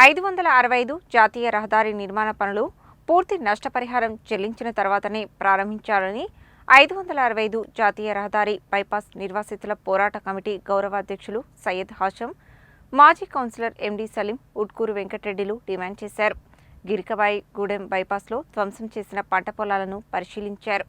565 జాతీయ రహదారి నిర్మాణ పనులు పూర్తి నష్టపరిహారం చెల్లించిన తర్వాతనే ప్రారంభించాలని 565 జాతీయ రహదారి బైపాస్ నిర్వాసితుల పోరాట కమిటీ గౌరవ అధ్యక్షులు సయ్యద్ హాషం, మాజీ కౌన్సిలర్ ఎండి సలీం, ఉట్కూరు వెంకటరెడ్డిలు డిమాండ్ చేశారు. గిరికబాయి గూడెం బైపాస్లో ధ్వంసం చేసిన పంట పొలాలను పరిశీలించారు.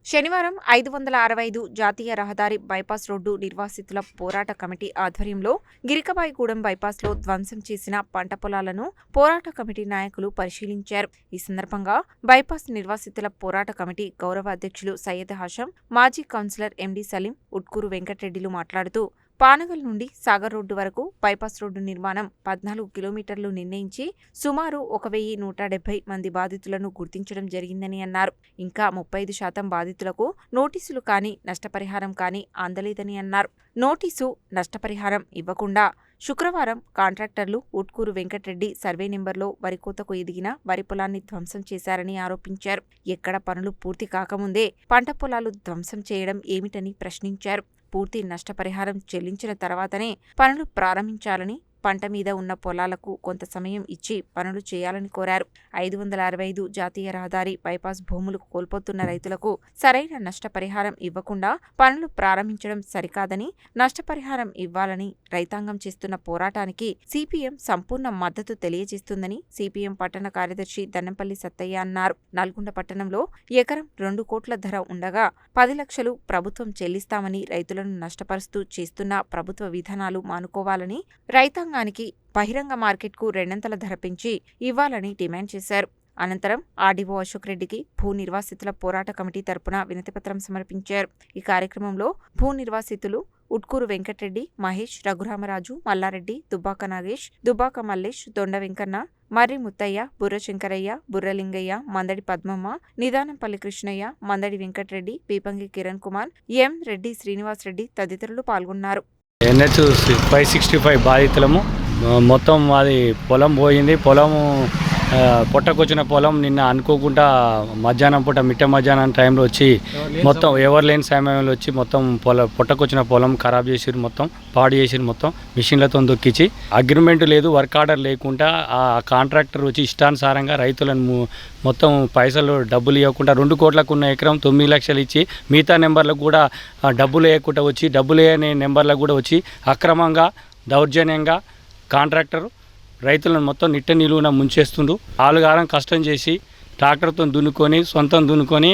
శనివారం 565 జాతీయ రహదారి బైపాస్ రోడ్డు నిర్వాసితుల పోరాట కమిటీ ఆధ్వర్యంలో గిరికబాయిగూడెం బైపాస్లో ధ్వంసం చేసిన పంట పొలాలను పోరాట కమిటీ నాయకులు పరిశీలించారు. ఈ సందర్భంగా బైపాస్ నిర్వాసితుల పోరాట కమిటీ గౌరవ అధ్యక్షులు సయ్యద్ హాషం, మాజీ కౌన్సిలర్ ఎండి సలీం, ఉట్కూరు వెంకటరెడ్డిలు మాట్లాడుతూ పానగల్ నుండి సాగర్ రోడ్డు వరకు బైపాస్ రోడ్డు నిర్మాణం 14 కిలోమీటర్లు నిర్ణయించి సుమారు 1170 మంది బాధితులను గుర్తించడం జరిగిందని అన్నారు. ఇంకా 35% బాధితులకు నోటీసులు కానీ నష్టపరిహారం కానీ అందలేదని అన్నారు. నోటీసు, నష్టపరిహారం ఇవ్వకుండా శుక్రవారం కాంట్రాక్టర్లు ఉట్కూరు వెంకటరెడ్డి సర్వే నెంబర్లో వరి కోతకు ఎదిగిన వరి పొలాన్ని ధ్వంసం చేశారని ఆరోపించారు. ఎక్కడ పనులు పూర్తి కాకముందే పంట పొలాలు ధ్వంసం చేయడం ఏమిటని ప్రశ్నించారు. పూర్తి నష్టపరిహారం చెల్లించిన తర్వాతనే పనులు ప్రారంభించాలని, పంట మీద ఉన్న పొలాలకు కొంత సమయం ఇచ్చి పనులు చేయాలని కోరారు. 565 జాతీయ రహదారి బైపాస్ భూములు కోల్పోతున్న రైతులకు సరైన నష్టపరిహారం ఇవ్వకుండా పనులు ప్రారంభించడం సరికాదని, నష్టపరిహారం ఇవ్వాలని రైతాంగం చేస్తున్న పోరాటానికి సిపిఎం సంపూర్ణ మద్దతు తెలియజేస్తుందని సిపిఎం పట్టణ కార్యదర్శి దన్నంపల్లి సత్తయ్య అన్నారు. నల్గొండ పట్టణంలో ఎకరం 2 కోట్ల ధర ఉండగా 10 లక్షలు ప్రభుత్వం చెల్లిస్తామని రైతులను నష్టపరుస్తూ చేస్తున్న ప్రభుత్వ విధానాలు మానుకోవాలని, రైతాంగం బహిరంగ మార్కెట్కు 2 ధర పెంచి ఇవ్వాలని డిమాండ్ చేశారు. అనంతరం ఆర్డీఓ అశోక్ రెడ్డికి భూ నిర్వాసితుల పోరాట కమిటీ తరపున వినతిపత్రం సమర్పించారు. ఈ కార్యక్రమంలో భూ నిర్వాసితులు ఉట్కూరు వెంకటరెడ్డి, మహేష్, రఘురామరాజు, మల్లారెడ్డి, దుబ్బాక నాగేష్, దుబ్బాక మల్లేష్, దొండ వెంకన్న, మర్రి ముత్తయ్య, బుర్ర శంకరయ్య, బుర్రలింగయ్య, మందడి పద్మమ్మ, నిదానంపల్లి కృష్ణయ్య, మందడి వెంకటరెడ్డి, పీపంగి కిరణ్ కుమార్, ఎం రెడ్డి, శ్రీనివాస్ రెడ్డి తదితరులు పాల్గొన్నారు. NH 565 బాధితులము. మొత్తం అది పొలం పోయింది. పొలము పొట్టకొచ్చిన పొలం నిన్న అనుకోకుండా మధ్యాహ్నం పూట మిట్ట మధ్యాహ్నం టైంలో వచ్చి మొత్తం ఎవరు లేని సమయంలో వచ్చి మొత్తం పొట్టకొచ్చిన పొలం ఖరాబ్ చేసిరు, మొత్తం పాడు చేసిరు, మొత్తం మిషన్లతో దొక్కించి అగ్రిమెంట్ లేదు, వర్క్ ఆర్డర్ లేకుండా ఆ కాంట్రాక్టర్ వచ్చి ఇష్టానుసారంగా రైతులను మొత్తం పైసలు డబ్బులు ఇవ్వకుండా 2 కోట్లకు ఉన్న ఎకరం 9 లక్షలు ఇచ్చి మిగతా నెంబర్లకు కూడా డబ్బులు వేయకుండా వచ్చి డబ్బులు వేయని నెంబర్లకు కూడా వచ్చి అక్రమంగా దౌర్జన్యంగా కాంట్రాక్టర్ రైతులను మొత్తం నిట్ట నిలువున ముంచేస్తుండ్రు. ఆలుగారం కష్టం చేసి ట్రాక్టర్తో దున్నుకొని సొంతం దున్నుకొని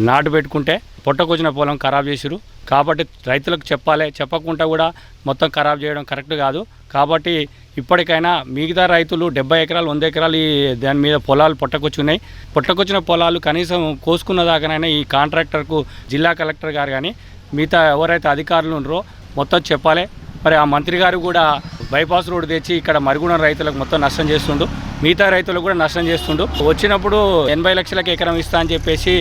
నాటు పెట్టుకుంటే పొట్టకొచ్చిన పొలం ఖరాబ్ చేసిరు. కాబట్టి రైతులకు చెప్పాలి, చెప్పకుండా కూడా మొత్తం ఖరాబ్ చేయడం కరెక్ట్ కాదు. కాబట్టి ఇప్పటికైనా మిగతా రైతులు 70 ఎకరాలు 100 ఎకరాలు దాని మీద పొలాలు పొట్టకొచ్చున్నాయి. పొట్టకొచ్చిన పొలాలు కనీసం కోసుకున్న దాకానైనా ఈ కాంట్రాక్టర్కు జిల్లా కలెక్టర్ గారు కానీ మిగతా ఎవరైతే అధికారులు ఉన్నారో మొత్తం చెప్పాలి. మరి ఆ మంత్రి గారు కూడా బైపాస్ రోడ్డు తెచ్చి ఇక్కడ మరుగున రైతులకు మొత్తం నష్టం చేస్తుండు, మిగతా రైతులకు కూడా నష్టం చేస్తుండు. వచ్చినప్పుడు 80 లక్షలకు ఎకరం ఇస్తా అని చెప్పేసి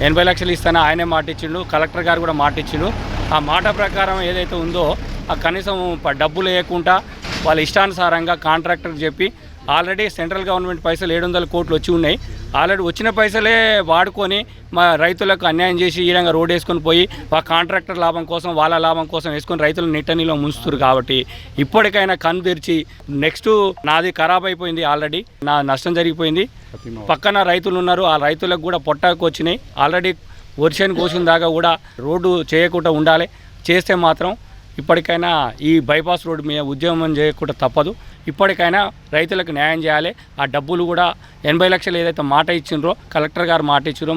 80 లక్షలు ఇస్తానని ఆయనే మాట ఇచ్చిండు, కలెక్టర్ గారు కూడా మాట ఇచ్చిండు. ఆ మాట ప్రకారం ఏదైతే ఉందో ఆ కనీసం డబ్బులు వేయకుండా వాళ్ళ ఇష్టానుసారంగా కాంట్రాక్టర్కి చెప్పి ఆల్రెడీ సెంట్రల్ గవర్నమెంట్ పైసలు 700 కోట్లు వచ్చి ఉన్నాయి. ఆల్రెడీ వచ్చిన పైసలే వాడుకొని మా రైతులకు అన్యాయం చేసి ఈ విధంగా రోడ్ వేసుకొని పోయి ఆ కాంట్రాక్టర్ లాభం కోసం వాళ్ళ లాభం కోసం వేసుకొని రైతులు నిట్టనిలో ముంచుతున్నారు. కాబట్టి ఇప్పటికైనా కన్ను తెరిచి నెక్స్ట్ నాది ఖరాబ్ అయిపోయింది, ఆల్రెడీ నా నష్టం జరిగిపోయింది, పక్కన రైతులు ఉన్నారు, ఆ రైతులకు కూడా పొట్టకు వచ్చినాయి. ఆల్రెడీ వర్షాన్ని కోసిన దాకా కూడా రోడ్డు చేయకుండా ఉండాలి. చేస్తే మాత్రం ఇప్పటికైనా ఈ బైపాస్ రోడ్డు మీద ఉద్యమం చేయకుండా తప్పదు. ఇప్పటికైనా రైతులకు న్యాయం చేయాలి. ఆ డబ్బులు కూడా 80 లక్షలు ఏదైతే మాట ఇచ్చిండ్రో కలెక్టర్ గారు మాట ఇచ్చిండ్రో,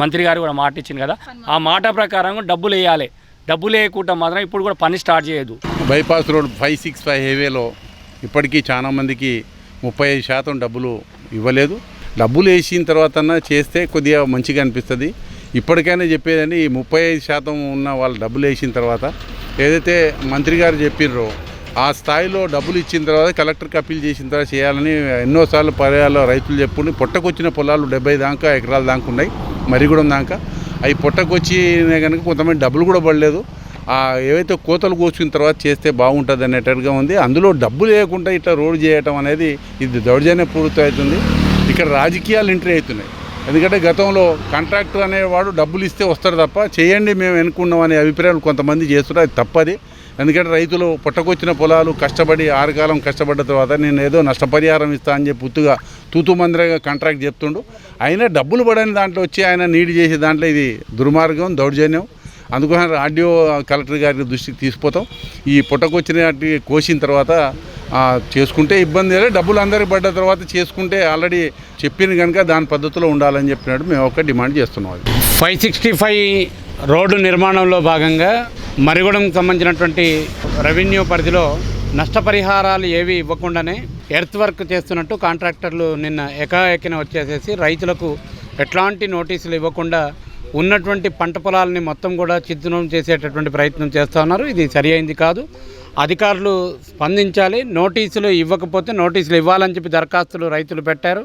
మంత్రి గారు కూడా మాట ఇచ్చింది కదా, ఆ మాట ప్రకారం డబ్బులు వేయాలి. డబ్బులు వేయకుండా మాత్రం ఇప్పుడు కూడా పని స్టార్ట్ చేయదు. బైపాస్ రోడ్ 565 హైవేలో ఇప్పటికీ చాలా మందికి 35% డబ్బులు ఇవ్వలేదు. డబ్బులు వేసిన తర్వాత చేస్తే కొద్దిగా మంచిగా అనిపిస్తుంది. ఇప్పటికైనా చెప్పేదండి, ఈ 35% ఉన్న వాళ్ళు డబ్బులు వేసిన తర్వాత ఏదైతే మంత్రి గారు చెప్పిర్రో ఆ స్థాయిలో డబ్బులు ఇచ్చిన తర్వాత కలెక్టర్కి అప్పీల్ చేసిన తర్వాత చేయాలని ఎన్నోసార్లు పర్యాలో రైతులు చెప్పుకుని పొట్టకొచ్చిన పొలాలు 70 ఎకరాల దాకా ఉన్నాయి, మరిగూడెం దాకా. అవి పొట్టకొచ్చినే కనుక కొంతమంది డబ్బులు కూడా పడలేదు. ఏవైతే కోతలు కోసుకున్న తర్వాత చేస్తే బాగుంటుంది అనేటట్టుగా ఉంది. అందులో డబ్బులు వేయకుండా ఇట్లా రోడ్డు చేయటం అనేది ఇది దౌర్జన్య పూర్తి అవుతుంది. ఇక్కడ రాజకీయాలు ఎంట్రీ అవుతున్నాయి. ఎందుకంటే గతంలో కాంట్రాక్టర్ అనేవాడు డబ్బులు ఇస్తే వస్తారు తప్ప చేయండి మేము ఎన్నుకున్నాం అనే అభిప్రాయాలు కొంతమంది చేస్తున్నారు. అది తప్పది. ఎందుకంటే రైతులు పుట్టకొచ్చిన పొలాలు కష్టపడి 6 కాలం కష్టపడ్డ తర్వాత నేను ఏదో నష్టపరిహారం ఇస్తా అని చెప్పి పూర్తిగా తూతుమందిరంగా కాంట్రాక్ట్ చెప్తుండు. అయినా డబ్బులు పడని దాంట్లో వచ్చి ఆయన నీడ్ చేసే దాంట్లో ఇది దుర్మార్గం, దౌర్జన్యం. అందుకోసం ఆర్డీఓ కలెక్టర్ గారి దృష్టికి తీసుకుపోతాం. ఈ పుట్టకొచ్చినట్టు కోసిన తర్వాత చేసుకుంటే ఇబ్బంది లేదు, డబ్బులు అందరికి పడ్డ తర్వాత చేసుకుంటే ఆల్రెడీ చెప్పింది కనుక దాని పద్ధతిలో ఉండాలని చెప్పినట్టు మేము ఒక డిమాండ్ చేస్తున్నాం. అది 565 రోడ్డు నిర్మాణంలో భాగంగా మరిగూడెంకు సంబంధించినటువంటి రెవెన్యూ పరిధిలో నష్టపరిహారాలు ఏవి ఇవ్వకుండానే ఎర్త్ వర్క్ చేస్తున్నట్టు కాంట్రాక్టర్లు నిన్న ఏకాఏకిన వచ్చేసేసి రైతులకు ఎట్లాంటి నోటీసులు ఇవ్వకుండా ఉన్నటువంటి పంట పొలాలని మొత్తం కూడా చిత్తునం చేసేటటువంటి ప్రయత్నం చేస్తూ ఉన్నారు. ఇది సరి అయింది కాదు. అధికారులు స్పందించాలి. నోటీసులు ఇవ్వకపోతే నోటీసులు ఇవ్వాలని చెప్పి దరఖాస్తులు రైతులు పెట్టారు.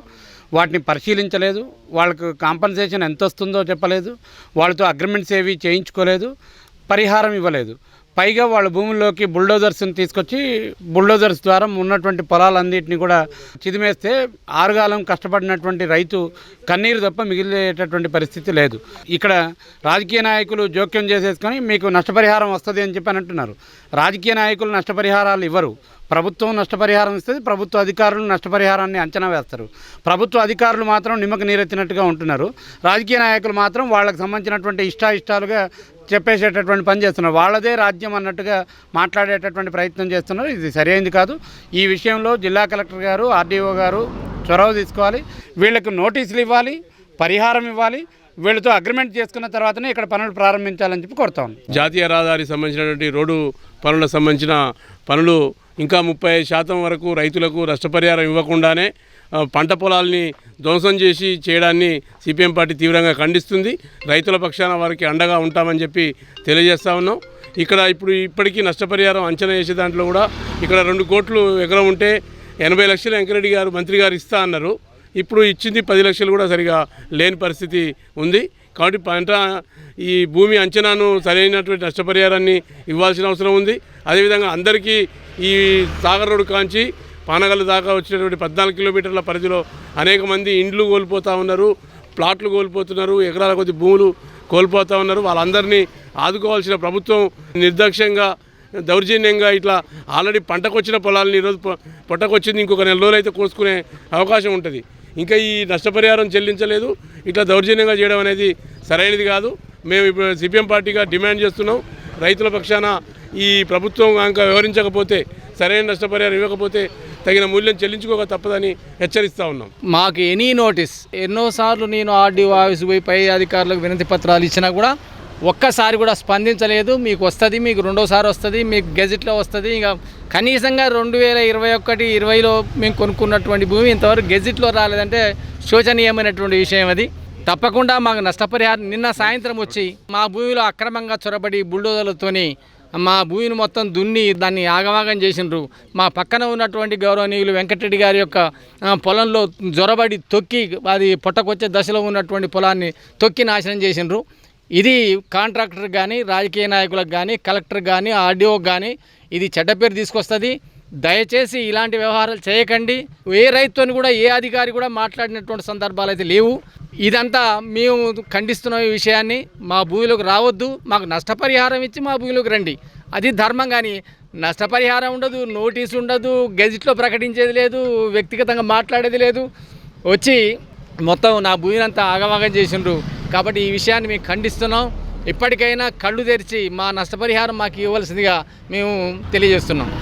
వాటిని పరిశీలించలేదు. వాళ్ళకు కాంపన్సేషన్ ఎంత వస్తుందో చెప్పలేదు. వాళ్ళతో అగ్రిమెంట్స్ ఏవి చేయించుకోలేదు. పరిహారం ఇవ్వలేదు. పైగా వాళ్ళ భూముల్లోకి బుల్డోజర్స్ని తీసుకొచ్చి బుల్డోజర్స్ ద్వారా ఉన్నటువంటి పొలాలన్నింటినీ కూడా చిదిమేస్తే 6 కాలం కష్టపడినటువంటి రైతు కన్నీరు తప్ప మిగిలేటటువంటి పరిస్థితి లేదు. ఇక్కడ రాజకీయ నాయకులు జోక్యం చేసేసుకొని మీకు నష్టపరిహారం వస్తుంది అని చెప్పి అంటున్నారు. రాజకీయ నాయకులు నష్టపరిహారాలు ఇవ్వరు. ప్రభుత్వం నష్టపరిహారం ఇస్తుంది. ప్రభుత్వ అధికారులు నష్టపరిహారాన్ని అంచనా వేస్తారు. ప్రభుత్వ అధికారులు మాత్రం నిమ్మక నీరెత్తినట్టుగా ఉంటున్నారు. రాజకీయ నాయకులు మాత్రం వాళ్ళకి సంబంధించినటువంటి ఇష్టాలుగా చెప్పేసేటటువంటి పని చేస్తున్నారు. వాళ్ళదే రాజ్యం అన్నట్టుగా మాట్లాడేటటువంటి ప్రయత్నం చేస్తున్నారు. ఇది సరైనది కాదు. ఈ విషయంలో జిల్లా కలెక్టర్ గారు, ఆర్డీఓ గారు చొరవ తీసుకోవాలి. వీళ్ళకు నోటీసులు ఇవ్వాలి, పరిహారం ఇవ్వాలి. వీళ్ళతో అగ్రిమెంట్ చేసుకున్న తర్వాతనే ఇక్కడ పనులు ప్రారంభించాలని చెప్పి కోరుతాం. జాతీయ రహదారికి సంబంధించినటువంటి రోడ్డు పనులకు సంబంధించిన పనులు ఇంకా 35% వరకు రైతులకు నష్టపరిహారం ఇవ్వకుండానే పంట పొలాల్ని ధ్వంసం చేసి చేయడాన్ని సిపిఎం పార్టీ తీవ్రంగా ఖండిస్తుంది. రైతుల పక్షాన వారికి అండగా ఉంటామని చెప్పి తెలియజేస్తా ఉన్నాం. ఇక్కడ ఇప్పటికీ నష్టపరిహారం అంచనా వేసే దాంట్లో కూడా ఇక్కడ 2 కోట్లు ఎకరం ఉంటే 80 లక్షలు వెంకరెడ్డి గారు మంత్రి గారు ఇస్తా అన్నారు. ఇప్పుడు ఇచ్చింది 10 లక్షలు కూడా సరిగా లేని పరిస్థితి ఉంది. కాబట్టి ఈ భూమి అంచనాను సరైనటువంటి నష్టపరిహారాన్ని ఇవ్వాల్సిన అవసరం ఉంది. అదేవిధంగా అందరికీ ఈ సాగర్ రోడ్డు కాంచి పానగల్ దాకా వచ్చినటువంటి 14 కిలోమీటర్ల పరిధిలో అనేక మంది ఇండ్లు కోల్పోతూ ఉన్నారు, ప్లాట్లు కోల్పోతున్నారు, ఎకరాల కొద్ది భూములు కోల్పోతూ ఉన్నారు. వాళ్ళందరినీ ఆదుకోవాల్సిన ప్రభుత్వం నిర్లక్ష్యంగా, దౌర్జన్యంగా ఇట్లా ఆల్రెడీ పంటకొచ్చిన పొలాలని ఈరోజు పొట్టకొచ్చింది, ఇంకొక 4 రోజులు అయితే కోసుకునే అవకాశం ఉంటుంది. ఇంకా ఈ నష్టపరిహారం చెల్లించలేదు. ఇట్లా దౌర్జన్యంగా చేయడం అనేది సరైనది కాదు. మేము ఇప్పుడు సిపిఎం పార్టీగా డిమాండ్ చేస్తున్నాం. రైతుల పక్షాన ఈ ప్రభుత్వం కనుక వ్యవహరించకపోతే, సరైన నష్టపరిహారం ఇవ్వకపోతే తగిన మూల్యం చెల్లించుకోక తప్పదని హెచ్చరిస్తూ ఉన్నాం. మాకు ఎనీ నోటీస్ ఎన్నోసార్లు నేను ఆర్డీఓ ఆఫీస్ పోయి పై అధికారులకు వినతి పత్రాలు ఇచ్చినా కూడా ఒక్కసారి కూడా స్పందించలేదు. మీకు వస్తుంది, మీకు 2వ వస్తుంది, మీకు గెజిట్లో వస్తుంది. ఇంకా కనీసంగా 2021-20లో మేము కొనుక్కున్నటువంటి భూమి ఇంతవరకు గెజిట్లో రాలేదంటే శోచనీయమైనటువంటి విషయం. అది తప్పకుండా మాకు నష్టపరిహారం నిన్న సాయంత్రం వచ్చి మా భూమిలో అక్రమంగా చొరబడి బుల్డోజర్లతోని మా భూమిని మొత్తం దున్ని దాన్ని ఆగమాగం చేసిండ్రు. మా పక్కన ఉన్నటువంటి గౌరవనీయులు వెంకటరెడ్డి గారి యొక్క పొలంలో జొరబడి తొక్కి అది పొట్టకొచ్చే దశలో ఉన్నటువంటి పొలాన్ని తొక్కి నాశనం చేసిండ్రు. ఇది కాంట్రాక్టర్ కానీ, రాజకీయ నాయకులకు కానీ, కలెక్టర్ కానీ, ఆర్డీఓకి కానీ ఇది చెడ్డ పేరు తీసుకొస్తుంది. దయచేసి ఇలాంటి వ్యవహారాలు చేయకండి. ఏ రైతుని కూడా ఏ అధికారి కూడా మాట్లాడినటువంటి సందర్భాలు అయితే లేవు. ఇదంతా మేము ఖండిస్తున్న ఈ విషయాన్ని. మా భూమిలోకి రావద్దు, మాకు నష్టపరిహారం ఇచ్చి మా భూమిలోకి రండి. అది ధర్మం. కానీ నష్టపరిహారం ఉండదు, నోటీసు ఉండదు, గెజిట్లో ప్రకటించేది లేదు, వ్యక్తిగతంగా మాట్లాడేది లేదు. వచ్చి మొత్తం నా భూమిని అంతా ఆగమాగం చేసిండ్రు. కాబట్టి ఈ విషయాన్ని మేము ఖండిస్తున్నాం. ఇప్పటికైనా కళ్ళు తెరిచి మా నష్టపరిహారం మాకు ఇవ్వాల్సిందిగా మేము తెలియజేస్తున్నాం.